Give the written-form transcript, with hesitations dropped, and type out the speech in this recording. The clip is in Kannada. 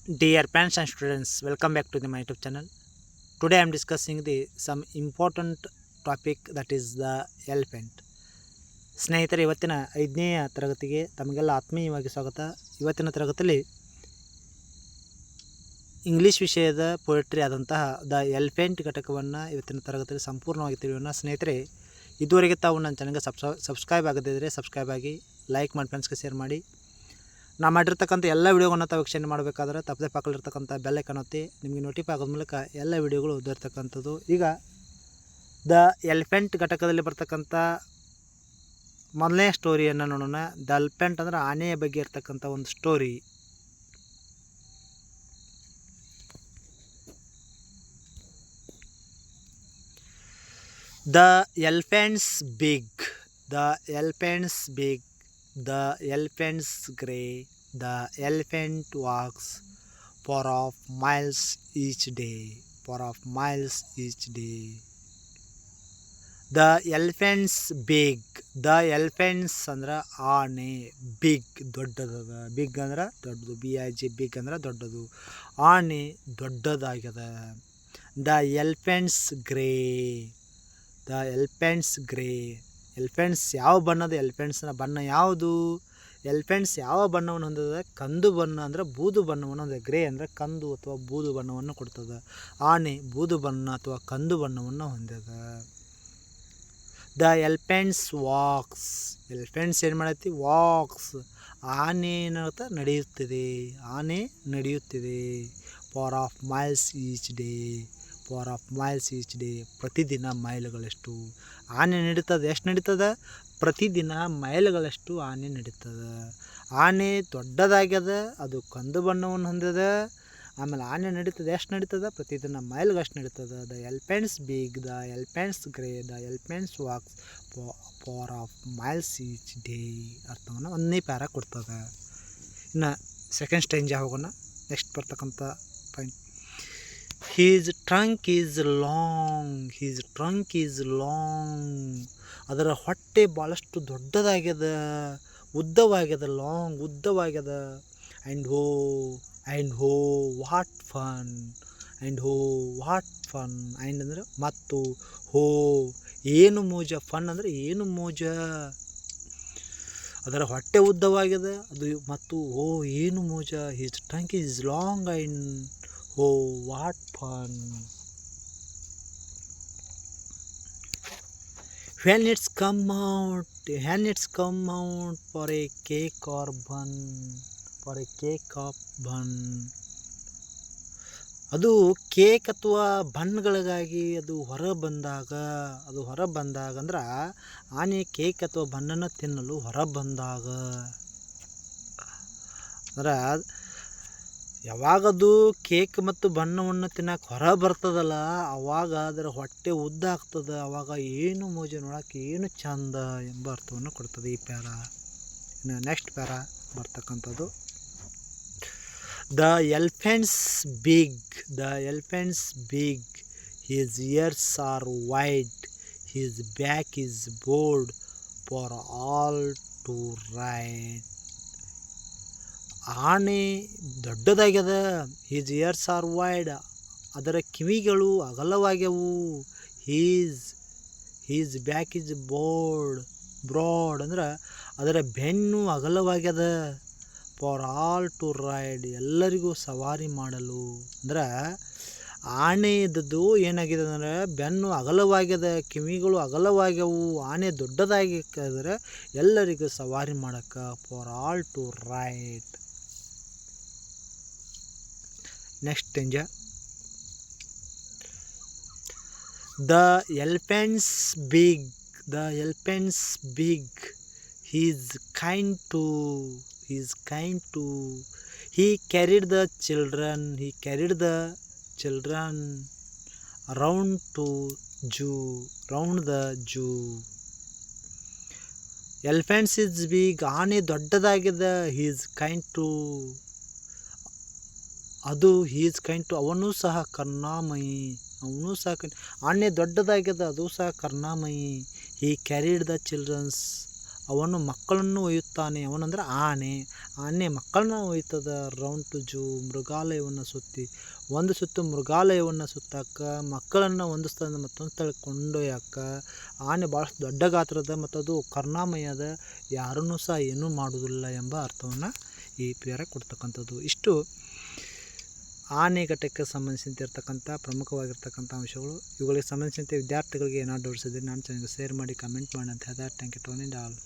Dear parents and students, welcome back to my YouTube channel. Today I am discussing some important topic, that is the elephant. ಸ್ನೇಹಿತರೆ, ಇವತ್ತಿನ 5ನೇ ತರಗತಿಗೆ ತಮಗೆಲ್ಲ ಆತ್ಮೀಯವಾಗಿ ಸ್ವಾಗತ. ಇವತ್ತಿನ ತರಗತಿಯಲ್ಲಿ ಇಂಗ್ಲೀಷ್ ವಿಷಯದ ಪೊಯೆಟ್ರಿ ಆದಂತಹ ದ ಎಲಿಫೆಂಟ್ ಘಟಕವನ್ನು ಇವತ್ತಿನ ತರಗತಿಯಲ್ಲಿ ಸಂಪೂರ್ಣವಾಗಿ ತಿಳಿಯೋಣ. ಸ್ನೇಹಿತರೆ, ಇದುವರೆಗೆ ತಾವು ನನ್ನ ಚಾನಲ್ಗೆ ಸಬ್ಸ್ಕ್ರೈಬ್ ಆಗದಿದ್ದರೆ ಸಬ್ಸ್ಕ್ರೈಬ್ ಆಗಿ, ಲೈಕ್ ಮಾಡಿ, ಫ್ರೆಂಡ್ಸ್ಗೆ ಶೇರ್ ಮಾಡಿ. ನಾ ಮಾಡಿರ್ತಕ್ಕಂಥ ಎಲ್ಲ ವೀಡಿಯೋಗಳನ್ನ ತಾವು ವೀಕ್ಷಣೆ ಮಾಡಬೇಕಾದ್ರೆ ತಪ್ಪದೆ ಪಕ್ಕದಲ್ಲಿರ್ತಕ್ಕಂಥ ಬೆಲ್ ಐಕಾನ್ ಒತ್ತಿ, ನಿಮಗೆ ನೋಟಿಫೈ ಆಗೋದ ಮೂಲಕ ಎಲ್ಲ ವೀಡಿಯೋಗಳು ದೊರೆತಕ್ಕಂಥದ್ದು. ಈಗ ದ ಎಲಿಫೆಂಟ್ ಘಟಕದಲ್ಲಿ ಬರ್ತಕ್ಕಂಥ ಮೊದಲನೇ ಸ್ಟೋರಿಯನ್ನು ನೋಡೋಣ. ದ ಎಲಿಫೆಂಟ್ ಅಂದರೆ ಆನೆಯ ಬಗ್ಗೆ ಇರ್ತಕ್ಕಂಥ ಒಂದು story. The elephants big, the elephants big, the elephant's grey, the elephant walks for of miles each day, for of miles each day. The elephant's big, the elephants ಅಂದ್ರೆ ಆನೆ, ಬಿಗ್ ದೊಡ್ಡದದ, ಬಿಗ್ ಅಂದ್ರೆ ದೊಡ್ಡದು, BIG ಬಿಗ್ ಅಂದ್ರೆ ದೊಡ್ಡದು, ಆನೆ ದೊಡ್ಡದಾಗ್ಯದ. The elephants grey, the elephants grey, elephants ಯಾವ ಬಣ್ಣದ, ಎಲಿಫೆಂಟ್ಸ್ನ ಬಣ್ಣ ಯಾವುದು? ಎಲಿಫೆಂಟ್ಸ್ ಯಾವ ಬಣ್ಣವನ್ನು ಹೊಂದಿದೆ? ಕಂದು ಬಣ್ಣ ಅಂದರೆ ಬೂದು ಬಣ್ಣವನ್ನು ಹೊಂದಿದೆ. ಗ್ರೇ ಅಂದರೆ ಕಂದು ಅಥವಾ ಬೂದು ಬಣ್ಣವನ್ನು ಕೊಡ್ತದೆ. ಆನೆ ಬೂದು ಬಣ್ಣ ಅಥವಾ ಕಂದು ಬಣ್ಣವನ್ನು ಹೊಂದಿದೆ. ದ ಎಲಿಫೆಂಟ್ಸ್ ವಾಕ್ಸ್, ಎಲಿಫೆಂಟ್ಸ್ ಏನು ಮಾಡೈತಿ? ವಾಕ್ಸ್, ಆನೆ ಏನಾಗುತ್ತೆ? ನಡೆಯುತ್ತಿದೆ, ಆನೆ ನಡೆಯುತ್ತಿದೆ. For of miles each day, for of miles each day, ಪ್ರತಿದಿನ ಮೈಲುಗಳಷ್ಟು ಆನೆ ನಡೀತದೆ. ಎಷ್ಟು ನಡೀತದೆ? ಪ್ರತಿದಿನ ಮೈಲುಗಳಷ್ಟು ಆನೆ ನಡೀತದೆ. ಆನೆ ದೊಡ್ಡದಾಗ್ಯದ, ಅದು ಕಂದು ಬಣ್ಣವನ್ನು ಹೊಂದಿದೆ. ಆಮೇಲೆ ಆನೆ ನಡೀತದೆ, ಎಷ್ಟು ನಡೀತದೆ? ಪ್ರತಿದಿನ ಮೈಲ್ಗಷ್ಟು ನಡೀತದೆ. The elephants big, the elephants grey, the elephant's walks far of miles each day ಅರ್ಥವನ್ನು ಒಂದನೇ ಪ್ಯಾರ ಕೊಡ್ತದೆ. ಇನ್ನು ಸೆಕೆಂಡ್ ಸ್ಟೇಂಜ್ ಹೋಗೋಣ. ನೆಕ್ಸ್ಟ್ ಬರ್ತಕ್ಕಂಥ point, his trunk is long, his trunk is long, ಅದರ ಹೊಟ್ಟೆ ಭಾಳಷ್ಟು ದೊಡ್ಡದಾಗ್ಯದ, ಉದ್ದವಾಗ್ಯದ, ಲಾಂಗ್ ಉದ್ದವಾಗ್ಯದ. And oh what fun, and oh what fun, and ಅಂದರೆ ಮತ್ತು, ಹೋ ಏನು ಮೋಜ, ಫನ್ ಅಂದರೆ ಏನು ಮೋಜ. ಅದರ ಹೊಟ್ಟೆ ಉದ್ದವಾಗ್ಯದ, ಅದು ಮತ್ತು ಓ ಏನು ಮೋಜ. He's trunk is long and oh what fun. When it's come out for a cake or bun, for a cake of bun, ಅದು ಕೇಕ್ ಅಥವಾ ಬನ್ಗಳಿಗಾಗಿ ಅದು ಹೊರ ಬಂದಾಗ ಅಂದ್ರೆ ಆನೆ ಕೇಕ್ ಅಥವಾ ಬನ್ನನ್ನು ತಿನ್ನಲು ಹೊರ ಬಂದಾಗ, ಅಂದ್ರೆ ಯಾವಾಗದು ಕೇಕ್ ಮತ್ತು ಬಣ್ಣವನ್ನು ತಿನ್ನಕ್ಕೆ ಹೊರ ಬರ್ತದಲ್ಲ, ಆವಾಗ ಅದರ ಹೊಟ್ಟೆ ಉದ್ದ ಆಗ್ತದೆ. ಆವಾಗ ಏನು ಮೋಜು, ನೋಡೋಕೆ ಏನು ಚಂದ ಎಂಬ ಅರ್ಥವನ್ನು ಕೊಡ್ತದೆ ಈ ಪ್ಯಾರ. ಇನ್ನು ನೆಕ್ಸ್ಟ್ ಪ್ಯಾರ ಬರ್ತಕ್ಕಂಥದ್ದು, the elephants big, the elephants big, his ears are wide, his back is bold for all to ride. ಆನೆ ದೊಡ್ಡದಾಗ್ಯದ, ಹೀಸ್ ಇಯರ್ಸ್ ಆರ್ ವೈಡ್, ಅದರ ಕಿವಿಗಳು ಅಗಲವಾಗ್ಯವು. ಹೀಸ್ ಬ್ಯಾಕ್ ಈಸ್ ಬ್ರಾಡ್ ಅಂದ್ರೆ ಅದರ ಬೆನ್ನು ಅಗಲವಾಗ್ಯದ. ಫಾರ್ ಆಲ್ ಟು ರೈಡ್, ಎಲ್ಲರಿಗೂ ಸವಾರಿ ಮಾಡಲು. ಅಂದ್ರೆ ಆನೆ ಇದ್ದದ್ದು ಏನಾಗಿದೆ ಅಂದರೆ ಬೆನ್ನು ಅಗಲವಾಗ್ಯದ, ಕಿವಿಗಳು ಅಗಲವಾಗ್ಯವು, ಆನೆ ದೊಡ್ಡದಾಗಿದ್ರೆ ಎಲ್ಲರಿಗೂ ಸವಾರಿ ಮಾಡೋಕ್ಕೆ. For all to ride. Next stanza, the elephants big, the elephants big, he's kind too, he carried the children round the zoo. Elephants is big, ಆನೆ ದೊಡ್ಡದಾಗಿದೆ. ಹೀಸ್ ಕೈಂಡ್ ಟು, ಅದು ಹೀಸ್ ಕೈಂಡ್ ಟು, ಅವನು ಸಹ ಕರುಣಾಮಯಿ, ಅವನು ಸಹ ಆನೆ ದೊಡ್ಡದಾಗ್ಯದ, ಅದು ಸಹ ಕರುಣಾಮಯಿ. ಹೀ ಕ್ಯಾರಿಡ್ ದ ಚಿಲ್ಡ್ರನ್ಸ್ ಅವನು ಮಕ್ಕಳನ್ನು ಒಯ್ಯುತ್ತಾನೆ. ಅವನಂದ್ರೆ ಆನೆ ಮಕ್ಕಳನ್ನ ಒಯ್ತದ. ರೌಂಡ್ ಟು ಜೂ, ಮೃಗಾಲಯವನ್ನು ಸುತ್ತಿ. ಒಂದು ಸುತ್ತು ಮೃಗಾಲಯವನ್ನು ಸುತ್ತಾಕ, ಮಕ್ಕಳನ್ನು ಒಂದು ಸ್ಥಳದಿಂದ ಮತ್ತೊಂದು ಸ್ಥಳಕ್ಕೆ ಕೊಂಡೊಯ್ಯಾಕ. ಆನೆ ಭಾಳಷ್ಟು ದೊಡ್ಡ ಗಾತ್ರದ ಮತ್ತು ಅದು ಕರುಣಾಮಯದ, ಯಾರನ್ನೂ ಸಹ ಏನೂ ಮಾಡುವುದಿಲ್ಲ ಎಂಬ ಅರ್ಥವನ್ನು ಈ ಪೇರ ಕೊಡ್ತಕ್ಕಂಥದ್ದು. ಇಷ್ಟು ಆನೆ ಘಟಕಕ್ಕೆ ಸಂಬಂಧಿಸಿರ್ತಕ್ಕಂಥ ಪ್ರಮುಖವಾಗಿರ್ತಕ್ಕಂಥ ಅಂಶಗಳು. ಇವುಗಳಿಗೆ ಸಂಬಂಧಿಸಿದಂತೆ ವಿದ್ಯಾರ್ಥಿಗಳಿಗೆ ಏನಾದ್ರು ಡೌಟ್ಸ್ ಇದ್ದರೆ ನಾನು ಚಾನಲ್ಗೆ ಶೇರ್ ಮಾಡಿ, ಕಮೆಂಟ್ ಮಾಡಿ ಅಂತ ಹೇಳ್ತಾ thank you to one and all.